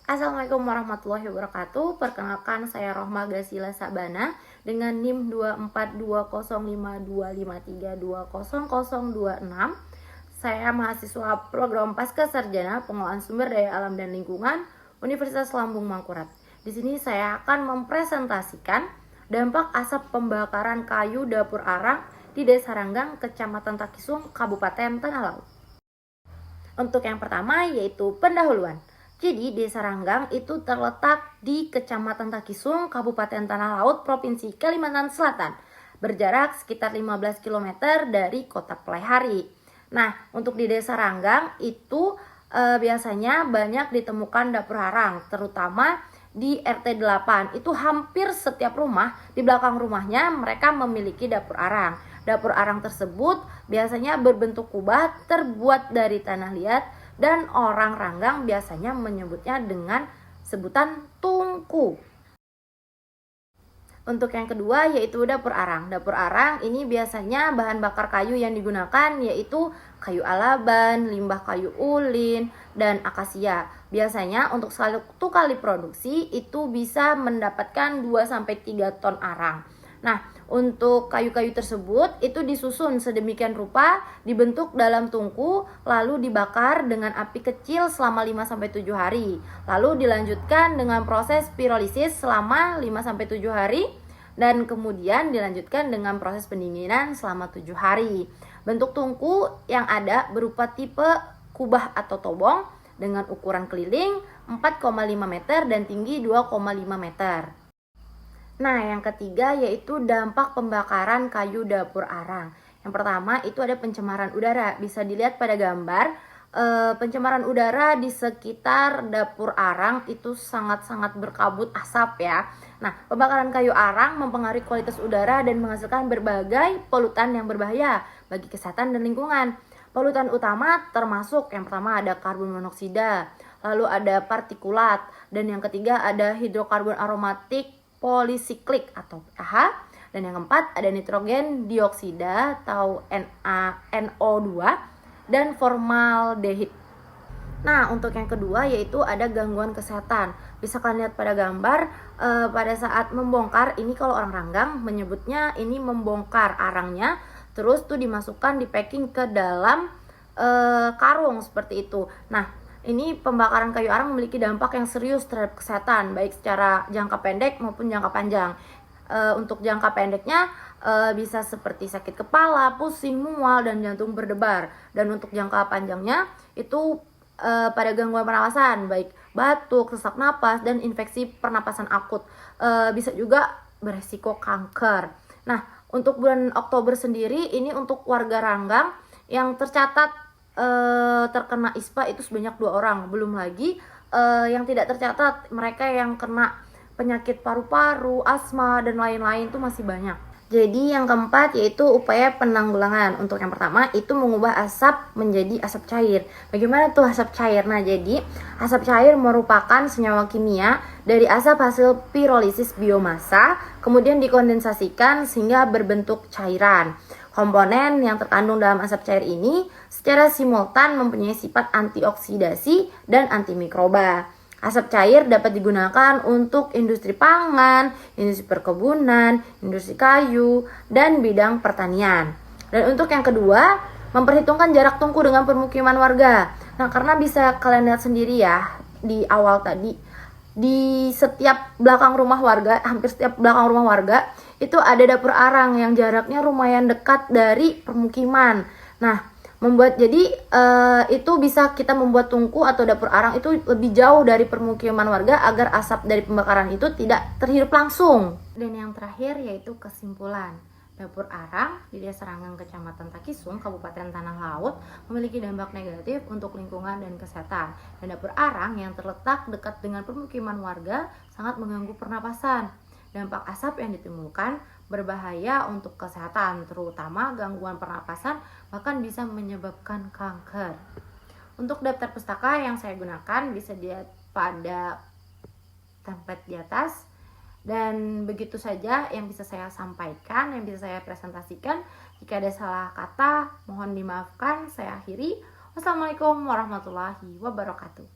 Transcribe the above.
Assalamualaikum warahmatullahi wabarakatuh. Perkenalkan, saya Rohma Gasila Sabana dengan NIM 242055253200026. Saya mahasiswa program Pasca Sarjana Pengelolaan Sumber Daya Alam dan Lingkungan Universitas Lambung Mangkurat. Di sini saya akan mempresentasikan dampak asap pembakaran kayu dapur arang di Desa Ranggang, Kecamatan Takisung, Kabupaten Tanah Laut. Untuk yang pertama yaitu pendahuluan. Jadi Desa Ranggang itu terletak di Kecamatan Takisung, Kabupaten Tanah Laut, Provinsi Kalimantan Selatan, berjarak sekitar 15 km dari kota Pelaihari. Nah, untuk di Desa Ranggang itu biasanya banyak ditemukan dapur arang, terutama di RT 8. Itu hampir setiap rumah, di belakang rumahnya mereka memiliki dapur arang. Dapur arang tersebut biasanya berbentuk kubah terbuat dari tanah liat, dan orang Ranggang biasanya menyebutnya dengan sebutan tungku. Untuk yang kedua yaitu dapur arang. Dapur arang ini biasanya bahan bakar kayu yang digunakan yaitu kayu alaban, limbah kayu ulin, dan akasia. Biasanya untuk satu kali produksi itu bisa mendapatkan 2-3 ton arang. Nah, untuk kayu-kayu tersebut itu disusun sedemikian rupa, dibentuk dalam tungku, lalu dibakar dengan api kecil selama 5-7 hari. Lalu dilanjutkan dengan proses pirolisis selama 5-7 hari, dan kemudian dilanjutkan dengan proses pendinginan selama 7 hari. Bentuk tungku yang ada berupa tipe kubah atau tobong dengan ukuran keliling 4,5 meter dan tinggi 2,5 meter. Nah, yang ketiga yaitu dampak pembakaran kayu dapur arang. Yang pertama itu ada pencemaran udara. Bisa dilihat pada gambar, pencemaran udara di sekitar dapur arang itu sangat-sangat berkabut asap ya. Nah, pembakaran kayu arang mempengaruhi kualitas udara dan menghasilkan berbagai polutan yang berbahaya bagi kesehatan dan lingkungan. Polutan utama termasuk yang pertama ada karbon monoksida, lalu ada partikulat, dan yang ketiga ada hidrokarbon aromatik polisiklik atau PAH, dan yang keempat ada nitrogen dioksida atau NO2 dan formaldehid. Nah, untuk yang kedua yaitu ada gangguan kesehatan. Bisa kalian lihat pada gambar, pada saat membongkar ini, kalau orang Ranggang menyebutnya ini membongkar arangnya, terus tuh dimasukkan di packing ke dalam karung seperti itu. Nah, ini pembakaran kayu arang memiliki dampak yang serius terhadap kesehatan, baik secara jangka pendek maupun jangka panjang. Untuk jangka pendeknya bisa seperti sakit kepala, pusing, mual, dan jantung berdebar. Dan untuk jangka panjangnya itu pada gangguan pernapasan, baik batuk, sesak napas, dan infeksi pernapasan akut. Bisa juga beresiko kanker. Nah, untuk bulan Oktober sendiri ini untuk warga Ranggang yang tercatat terkena ISPA itu sebanyak 2 orang. Belum lagi yang tidak tercatat, mereka yang kena penyakit paru-paru, asma, dan lain-lain itu masih banyak. Jadi yang keempat yaitu upaya penanggulangan. Untuk yang pertama itu mengubah asap menjadi asap cair. Bagaimana tuh asap cair? Nah, jadi asap cair merupakan senyawa kimia dari asap hasil pirolisis biomasa, kemudian dikondensasikan sehingga berbentuk cairan. Komponen yang terkandung dalam asap cair ini secara simultan mempunyai sifat antioksidasi dan antimikroba. Asap cair dapat digunakan untuk industri pangan, industri perkebunan, industri kayu, dan bidang pertanian. Dan untuk yang kedua, memperhitungkan jarak tungku dengan permukiman warga. Nah, karena bisa kalian lihat sendiri ya di awal tadi, di setiap belakang rumah warga, hampir setiap belakang rumah warga itu ada dapur arang yang jaraknya lumayan dekat dari permukiman. Nah, itu bisa kita membuat tungku atau dapur arang itu lebih jauh dari permukiman warga agar asap dari pembakaran itu tidak terhirup langsung. Dan yang terakhir yaitu kesimpulan. Dapur arang di Desa Ranggang, Kecamatan Takisung, Kabupaten Tanah Laut memiliki dampak negatif untuk lingkungan dan kesehatan. Dan dapur arang yang terletak dekat dengan permukiman warga sangat mengganggu pernapasan. Dampak asap yang ditimbulkan berbahaya untuk kesehatan, terutama gangguan pernapasan, bahkan bisa menyebabkan kanker. Untuk daftar pustaka yang saya gunakan bisa dilihat pada template di atas. Dan begitu saja yang bisa saya sampaikan, yang bisa saya presentasikan. Jika ada salah kata, mohon dimaafkan. Saya akhiri. Wassalamualaikum warahmatullahi wabarakatuh.